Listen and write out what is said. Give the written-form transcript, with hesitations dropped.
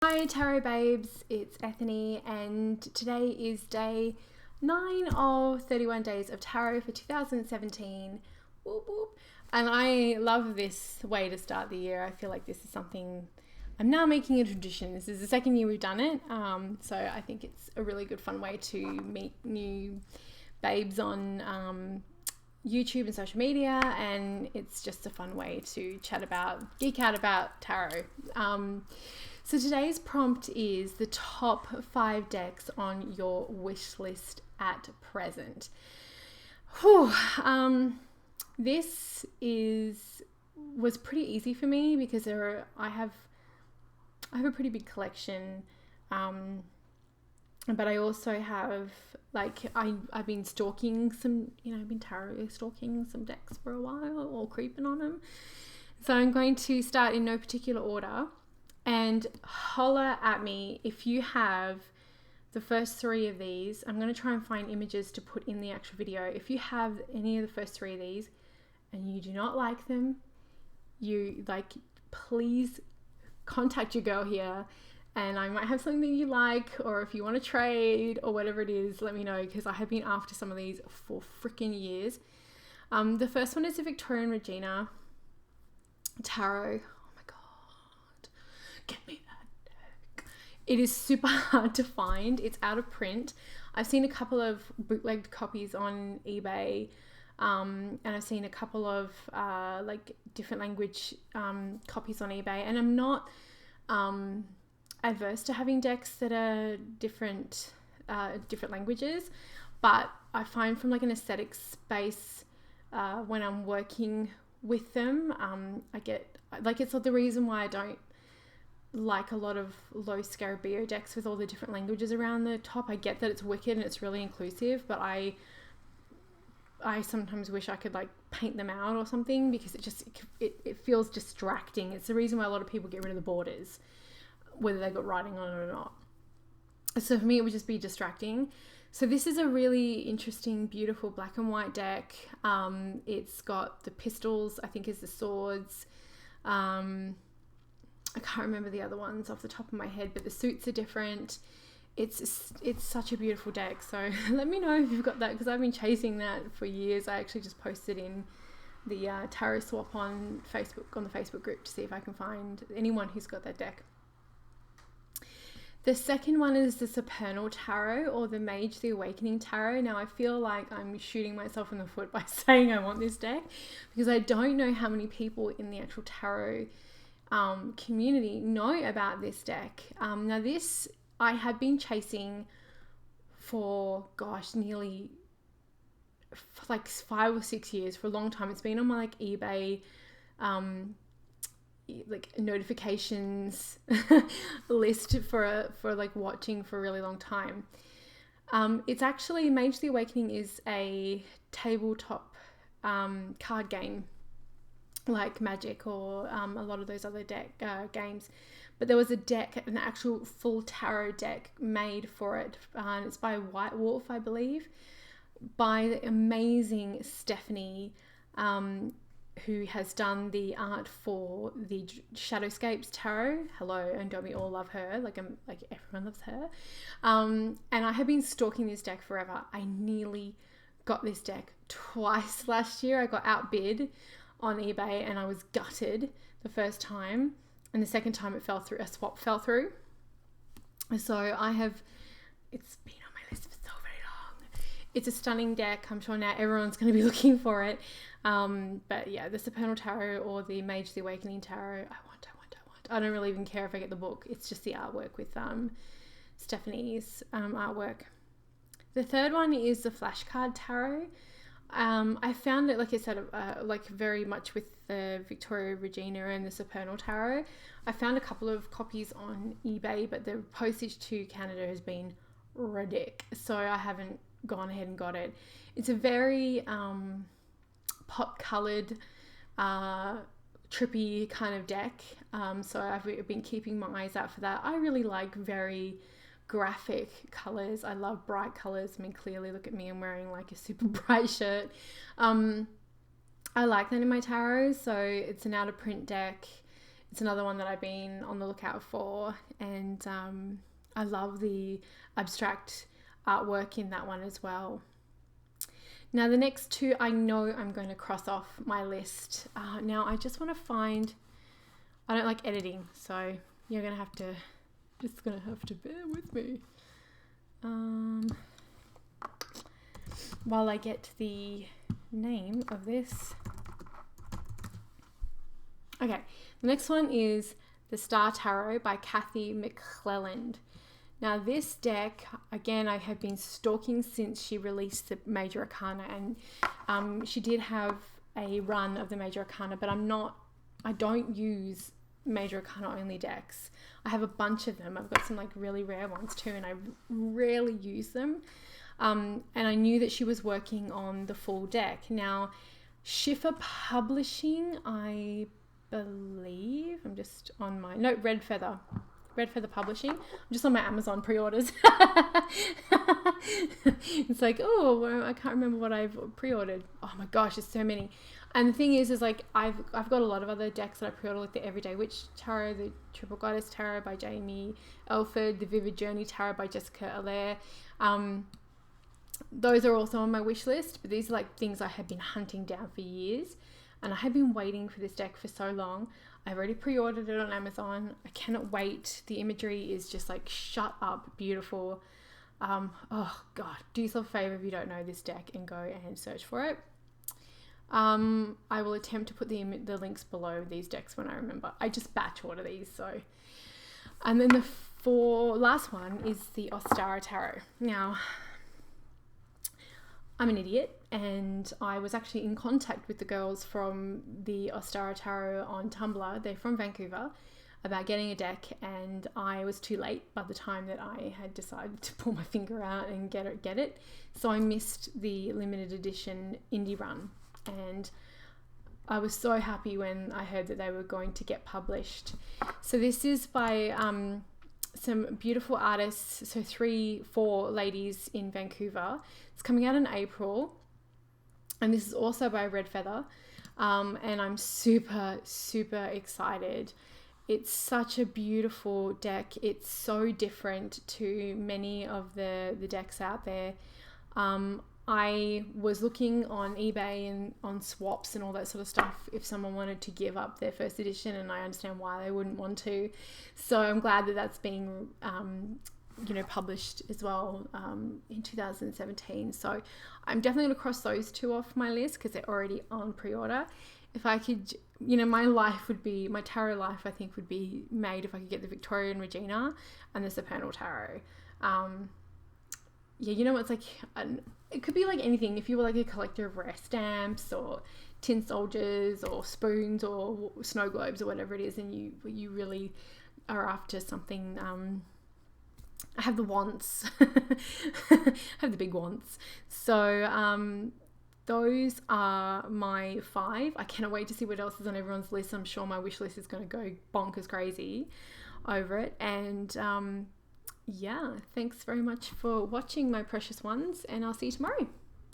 Hi Tarot babes, it's Ethany and today is day 9 of 31 days of tarot for 2017. Whoop, whoop. And I love this way to start the year. I feel like this is something I'm now making a tradition. This is the second year we've done it, so I think it's a really good fun way to meet new babes on YouTube and social media, and it's just a fun way to geek out about tarot. So today's prompt is the top 5 decks on your wish list at present. This was pretty easy for me because I have a pretty big collection, but I also have I've been stalking some, I've been tarot stalking some decks for a while, or creeping on them. So I'm going to start in no particular order. And holler at me if you have the first 3 of these. I'm going to try and find images to put in the actual video. If you have any of the first 3 of these and you do not like them, please contact your girl here, and I might have something that you like, or if you want to trade or whatever it is, let me know, because I have been after some of these for freaking years. The first one is the Victorian Tarot. Get me that deck. It is super hard to find. It's out of print. I've seen a couple of bootlegged copies on eBay, and I've seen a couple of different language copies on eBay, and I'm not adverse to having decks that are different languages, but I find from an aesthetic space, when I'm working with them, I get it's not the reason why I don't like a lot of low Scarabeo decks with all the different languages around the top. I get that it's wicked and it's really inclusive, but I sometimes wish I could paint them out or something, because it feels distracting. It's the reason why a lot of people get rid of the borders, whether they got writing on it or not. So for me, it would just be distracting. So this is a really interesting, beautiful black and white deck. It's got the pistols, I think is the swords. I can't remember the other ones off the top of my head, but the suits are different. It's such a beautiful deck. So let me know if you've got that, because I've been chasing that for years. I actually just posted in the Tarot Swap on the Facebook group, to see if I can find anyone who's got that deck. The second one is the Supernal Tarot, or the Mage the Awakening Tarot. Now, I feel like I'm shooting myself in the foot by saying I want this deck, because I don't know how many people in the actual tarot community know about this deck. Now this I have been chasing for nearly 5 or 6 years, for a long time. It's been on my eBay notifications list for watching for a really long time. It's actually, Mage the Awakening is a tabletop card game, like Magic or a lot of those other games. But there was a deck, an actual full tarot deck made for it, and it's by White Wolf, I believe, by the amazing Stephanie, who has done the art for the Shadowscapes Tarot. Hello, and don't we all love her? Everyone loves her. And I have been stalking this deck forever. I nearly got this deck twice last year. I got outbid on eBay and I was gutted the first time, and the second time a swap fell through. So it's been on my list for so very long. It's a stunning deck. I'm sure now everyone's going to be looking for it. But yeah, the Supernal Tarot or the Mage the Awakening Tarot, I want. I don't really even care if I get the book. It's just the artwork with Stephanie's artwork. The third one is the Flashcard Tarot. I found it, like I said, very much with the Victoria Regina and the Supernal Tarot. I found a couple of copies on eBay, but the postage to Canada has been ridiculous, so I haven't gone ahead and got it. It's a very pop-coloured, trippy kind of deck, so I've been keeping my eyes out for that. I really like very graphic colors. I love bright colors. I mean, clearly look at me, I'm wearing a super bright shirt. I like that in my tarot. So it's an out of print deck. It's another one that I've been on the lookout for, and I love the abstract artwork in that one as well. Now the next two I know I'm going to cross off my list. Now I just want to find, I don't like editing, so you're going to have to, just going to have to bear with me. While I get the name of this. Okay, the next one is the Star Tarot by Kathy McClelland. Now this deck, again, I have been stalking since she released the Major Arcana, and she did have a run of the Major Arcana, but I don't use Major Arcana only decks. I have a bunch of them. I've got some like really rare ones too, and I rarely use them. And I knew that she was working on the full deck. Now, Schiffer Publishing, I believe, I'm just on my, no, Red Feather Publishing. I'm just on my Amazon pre-orders. It's like, oh, I can't remember what I've pre-ordered. Oh my gosh, there's so many. And the thing is like I've got a lot of other decks that I pre-order, like the Everyday Witch Tarot, the Triple Goddess Tarot by Jamie Elford, the Vivid Journey Tarot by Jessica Allaire. Those are also on my wish list, but these are like things I have been hunting down for years, and I have been waiting for this deck for so long. I've already pre-ordered it on Amazon. I cannot wait. The imagery is just like shut up beautiful. Oh God, do yourself a favor if you don't know this deck and go and search for it. I will attempt to put the links below these decks when I remember. I just batch order these, so. And then the last one is the Austerity Tarot. Now, I'm an idiot, and I was actually in contact with the girls from the Austerity Tarot on Tumblr. They're from Vancouver, about getting a deck, and I was too late by the time that I had decided to pull my finger out and get it. So I missed the limited edition indie run, and I was so happy when I heard that they were going to get published. So this is by some beautiful artists, so 4 ladies in Vancouver. It's coming out in April, and this is also by Red Feather, and I'm super excited. It's such a beautiful deck. It's so different to many of the decks out there. I was looking on eBay and on swaps and all that sort of stuff if someone wanted to give up their first edition, and I understand why they wouldn't want to. So I'm glad that that's being published as well in 2017. So I'm definitely going to cross those 2 off my list because they're already on pre-order. If I could, my tarot life, I think, would be made if I could get the Victorian Regina and the Supernal Tarot. It's like, it could be like anything. If you were like a collector of rare stamps or tin soldiers or spoons or snow globes or whatever it is, and you really are after something. I have the wants. I have the big wants. So those are my 5. I cannot wait to see what else is on everyone's list. I'm sure my wish list is going to go bonkers crazy over it. And thanks very much for watching, my precious ones, and I'll see you tomorrow.